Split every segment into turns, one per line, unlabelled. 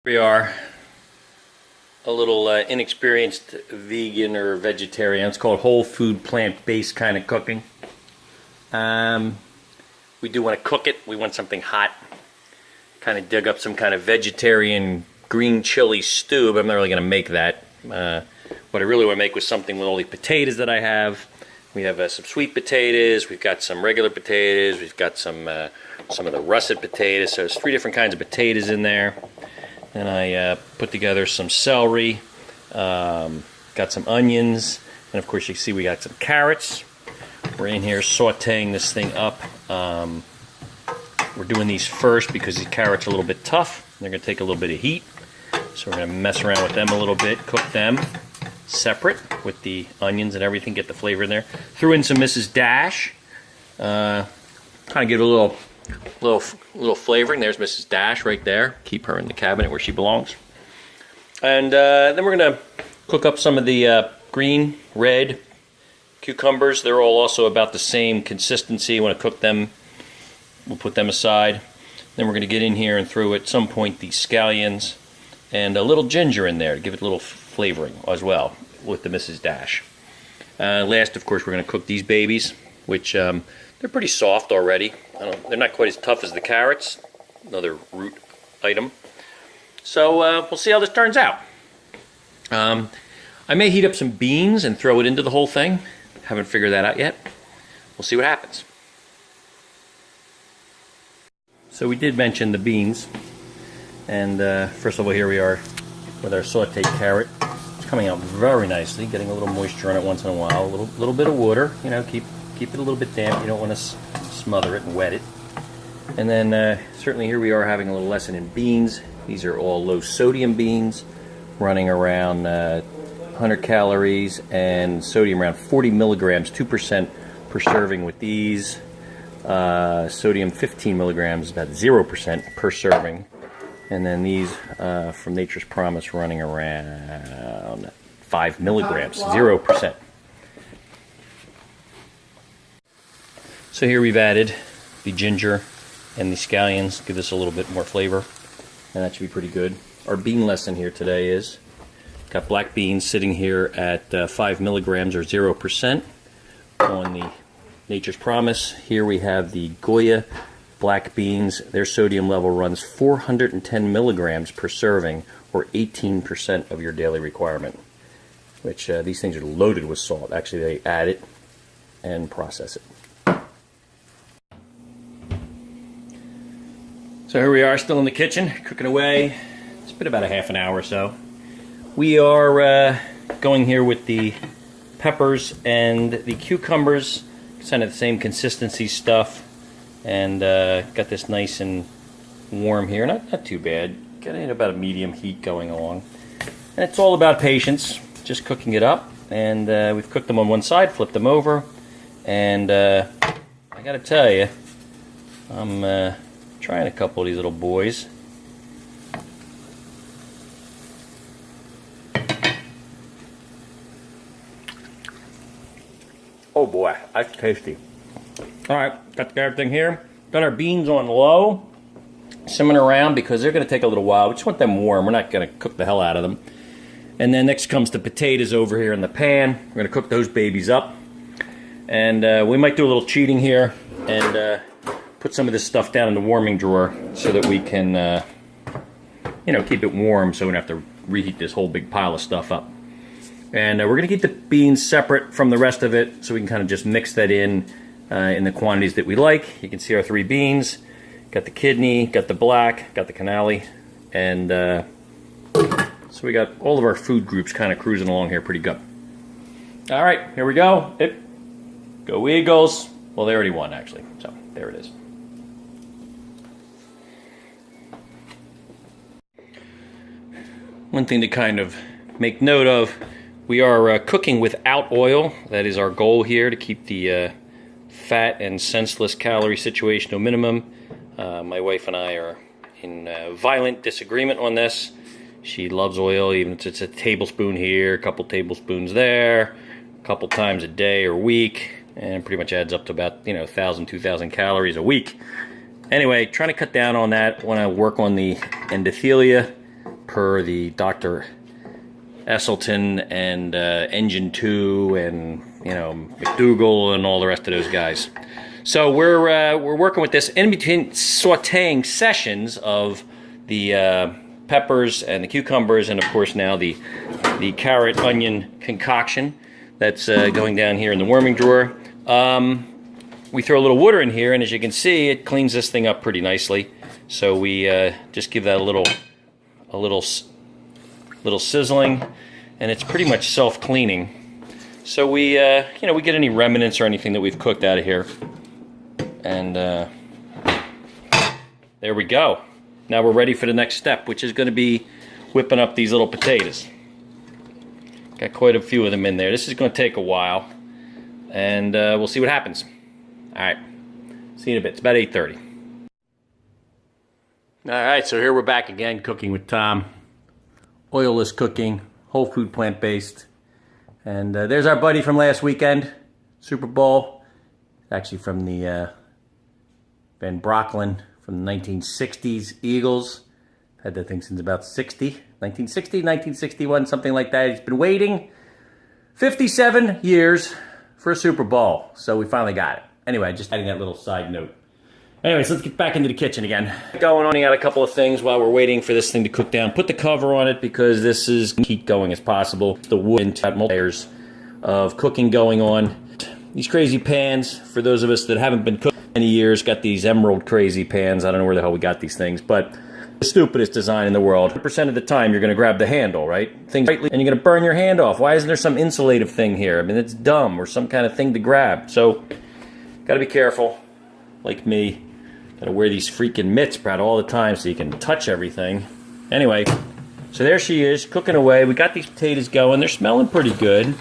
We are a little inexperienced vegan or vegetarian. It's called whole food plant-based kind of cooking. We do want to cook it. We want something hot. Kind of dig up some kind of vegetarian green chili stew, but I'm not really going to make that. What I really want to make was something with all the potatoes that I have. We have some sweet potatoes. We've got some regular potatoes. We've got some of the russet potatoes. So there's 3 different kinds of potatoes in there. And I put together some celery, got some onions, and of course you can see we got some carrots. We're in here sauteing this thing up. We're doing these first because these carrots are a little bit tough. They're going to take a little bit of heat. So we're going to mess around with them a little bit, cook them separate with the onions and everything, get the flavor in there. Threw in some Mrs. Dash, kind of give it a little flavoring. There's Mrs. Dash right there. Keep her in the cabinet where she belongs. And then we're going to cook up some of the green, red cucumbers. They're all also about the same consistency. You want to cook them. We'll put them aside. Then we're going to get in here and throw at some point the scallions and a little ginger in there to give it a little flavoring as well with the Mrs. Dash. Last, of course, we're going to cook these babies, which they're pretty soft already. They're not quite as tough as the carrots, another root item. So we'll see how this turns out. I may heat up some beans and throw it into the whole thing. Haven't figured that out yet. We'll see what happens. So we did mention the beans. And first of all, here we are with our sauteed carrot. It's coming out very nicely, getting a little moisture on it once in a while. A little bit of water, you know, keep it a little bit damp. You don't want to smother it and wet it. And then certainly here we are having a little lesson in beans. These are all low sodium beans, running around 100 calories and sodium around 40 milligrams, 2% per serving with these. Sodium 15 milligrams, about 0% per serving. And then these from Nature's Promise running around 5 milligrams, 0%. So here we've added the ginger and the scallions, give this a little bit more flavor, and that should be pretty good. Our bean lesson here today is, got black beans sitting here at 5 milligrams or 0% on the Nature's Promise. Here we have the Goya black beans. Their sodium level runs 410 milligrams per serving, or 18% of your daily requirement, which these things are loaded with salt. Actually, they add it and process it. So here we are, still in the kitchen, cooking away. It's been about a half an hour or so. We are going here with the peppers and the cucumbers, kind of the same consistency stuff, and got this nice and warm here. Not too bad. Getting about a medium heat going along. And it's all about patience, just cooking it up. And we've cooked them on one side, flipped them over, and I gotta tell you, I'm trying a couple of these little boys. Oh boy, that's tasty. Alright, got everything here. Got our beans on low, simmering around because they're going to take a little while. We just want them warm. We're not going to cook the hell out of them. And then next comes the potatoes over here in the pan. We're going to cook those babies up. And we might do a little cheating here and put some of this stuff down in the warming drawer so that we can, you know, keep it warm so we don't have to reheat this whole big pile of stuff up. And we're going to keep the beans separate from the rest of it so we can kind of just mix that in the quantities that we like. You can see our 3 beans. Got the kidney, got the black, got the cannelli, and so we got all of our food groups kind of cruising along here pretty good. All right, here we go. Go Eagles. Well, they already won, actually, so there it is. One thing to kind of make note of, we are cooking without oil. That is our goal here, to keep the fat and senseless calorie situation to a minimum. My wife and I are in violent disagreement on this. She loves oil, even if it's a tablespoon here, a couple tablespoons there, a couple times a day or week, and pretty much adds up to about 1,000, 2,000 calories a week. Anyway, trying to cut down on that. Want to work on the endothelia per the Dr. Esselton and Engine 2 and, you know, McDougal and all the rest of those guys. So we're working with this in between sautéing sessions of the peppers and the cucumbers, and of course now the carrot onion concoction that's going down here in the warming drawer. We throw a little water in here, and as you can see, it cleans this thing up pretty nicely. So we just give that a little sizzling, and it's pretty much self-cleaning. So we you know, we get any remnants or anything that we've cooked out of here, and there we go. Now we're ready for the next step, which is going to be whipping up these little potatoes. Got quite a few of them in there. This is going to take a while, and we'll see what happens. All right, see you in a bit. It's about 8:30. All right, so here we're back again, cooking with Tom. Oilless cooking, whole food, plant-based. And there's our buddy from last weekend, Super Bowl. Actually from the Van Brocklin from the 1960s Eagles. Had that thing since about 1960, 1961, something like that. He's been waiting 57 years for a Super Bowl, so we finally got it. Anyway, just adding that little side note. Anyways, let's get back into the kitchen again. Going on, got a couple of things while we're waiting for this thing to cook down. Put the cover on it because this is keep going as possible. The wood and layers of cooking going on. These crazy pans, for those of us that haven't been cooking many years, got these emerald crazy pans. I don't know where the hell we got these things, but the stupidest design in the world. 100% of the time you're going to grab the handle, right? Things and you're going to burn your hand off. Why isn't there some insulative thing here? I mean, it's dumb, or some kind of thing to grab. So, got to be careful, like me. Got to wear these freaking mitts about all the time so you can touch everything. Anyway, so there she is, cooking away. We got these potatoes going. They're smelling pretty good.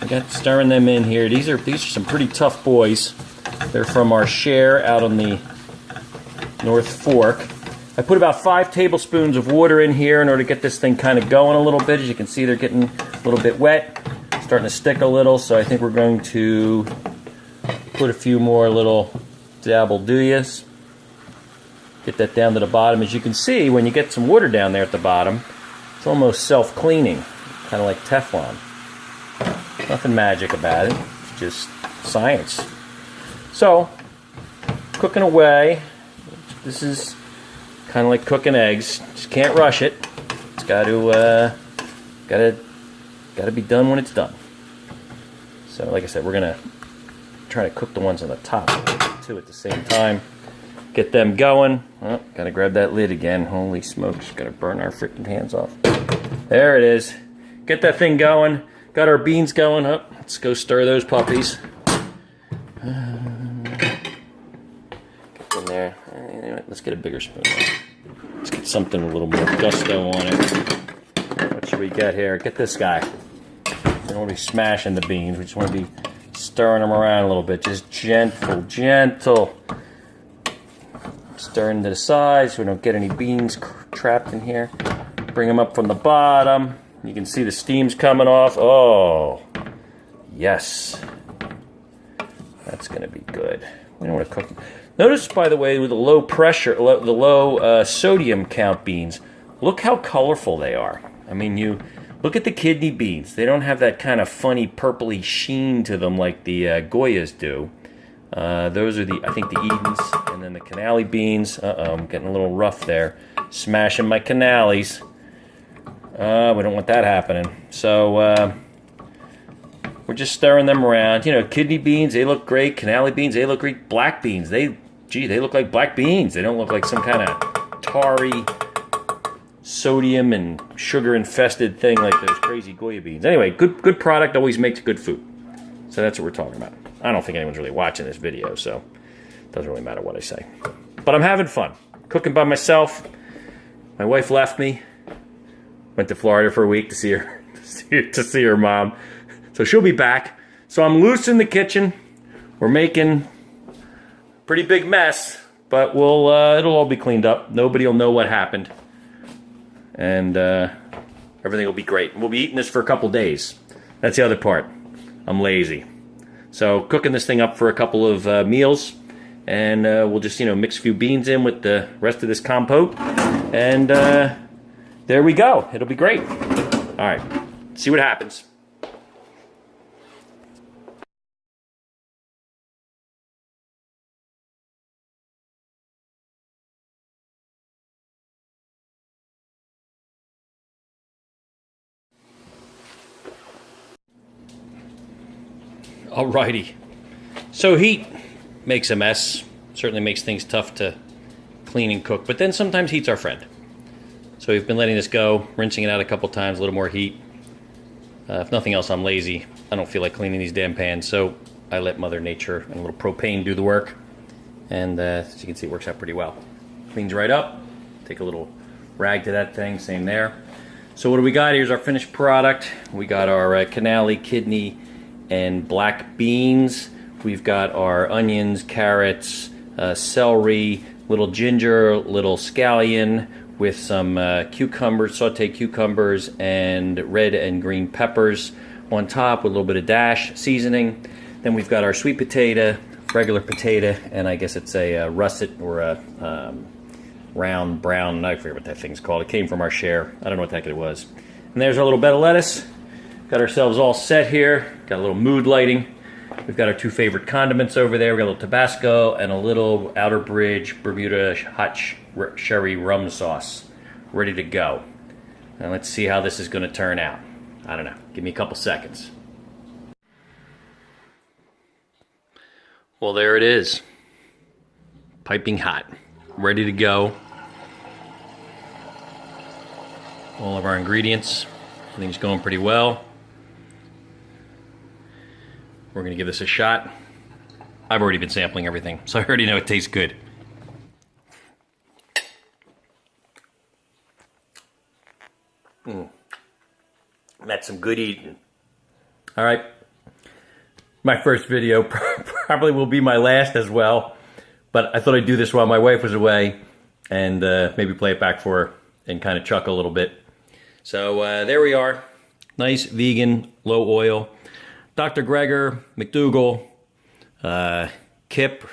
I got stirring them in here. These are some pretty tough boys. They're from our share out on the North Fork. I put about 5 tablespoons of water in here in order to get this thing kind of going a little bit. As you can see, they're getting a little bit wet, starting to stick a little. So I think we're going to put a few more little dabble-do-yas. Get that down to the bottom. As you can see, when you get some water down there at the bottom, it's almost self-cleaning, kind of like Teflon. Nothing magic about it. It's just science. So, cooking away. This is kind of like cooking eggs. Just can't rush it. It's got to be done when it's done. So, like I said, we're gonna try to cook the ones on the top too at the same time. Get them going. Oh, gotta grab that lid again. Holy smokes, gotta burn our freaking hands off. There it is. Get that thing going. Got our beans going. Oh, let's go stir those puppies. Get in there. Anyway, let's get a bigger spoon. Let's get something with a little more gusto on it. What should we get here? Get this guy. We don't want to be smashing the beans. We just want to be stirring them around a little bit. Just gentle. Stirring to the sides so we don't get any beans trapped in here. Bring them up from the bottom. You can see the steam's coming off. Oh, yes. That's going to be good. We don't want to cook them. Notice, by the way, with the low pressure, the low sodium count beans, look how colorful they are. I mean, you look at the kidney beans. They don't have that kind of funny purpley sheen to them like the Goyas do. Those are I think the Edens, and then the cannelli beans. I'm getting a little rough there. Smashing my cannellis. We don't want that happening. So, we're just stirring them around. You know, kidney beans, they look great. Cannelli beans, they look great. Black beans, they look like black beans. They don't look like some kind of tarry, sodium and sugar-infested thing like those crazy Goya beans. Anyway, good product always makes good food. So that's what we're talking about. I don't think anyone's really watching this video, so it doesn't really matter what I say. But I'm having fun. Cooking by myself. My wife left me. Went to Florida for a week to see her mom. So she'll be back. So I'm loose in the kitchen. We're making a pretty big mess, but it'll all be cleaned up. Nobody will know what happened. And everything will be great. We'll be eating this for a couple days. That's the other part. I'm lazy. So cooking this thing up for a couple of meals, and we'll just mix a few beans in with the rest of this compote, and then there we go. It'll be great. All right, see what happens. Alrighty, so heat makes a mess. Certainly makes things tough to clean and cook, but then sometimes heat's our friend. So we've been letting this go, rinsing it out a couple times, a little more heat. If nothing else, I'm lazy. I don't feel like cleaning these damn pans, so I let Mother Nature and a little propane do the work. And as you can see, it works out pretty well. Cleans right up. Take a little rag to that thing, same there. So what do we got? Here's our finished product. We got our cannelli, kidney, and black beans. We've got our onions, carrots, celery, little ginger, little scallion with some cucumbers, sauteed cucumbers, and red and green peppers on top with a little bit of dash seasoning. Then we've got our sweet potato, regular potato, and I guess it's a russet or a round brown, I forget what that thing's called. It came from our share. I don't know what the heck it was. And there's our little bed of lettuce. Got ourselves all set here. Got a little mood lighting. We've got our two favorite condiments over there. We got a little Tabasco and a little Outer Bridge Bermuda hot sherry rum sauce ready to go. And let's see how this is going to turn out. I don't know. Give me a couple seconds. Well, there it is. Piping hot. Ready to go. All of our ingredients. Everything's going pretty well. We're going to give this a shot. I've already been sampling everything, so I already know it tastes good. That's some good eating. All right. My first video probably will be my last as well, but I thought I'd do this while my wife was away and maybe play it back for her and kind of chuckle a little bit. So there we are. Nice vegan, low oil. Dr. Gregor, McDougall, Chip,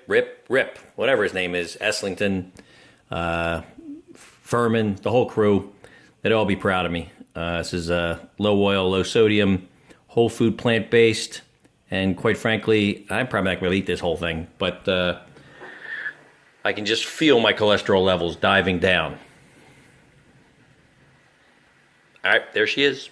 Rip, whatever his name is, Eslington, Furman, the whole crew, they'd all be proud of me. This is low oil, low sodium, whole food, plant-based, and quite frankly, I'm probably not going to eat this whole thing, but I can just feel my cholesterol levels diving down. All right, there she is.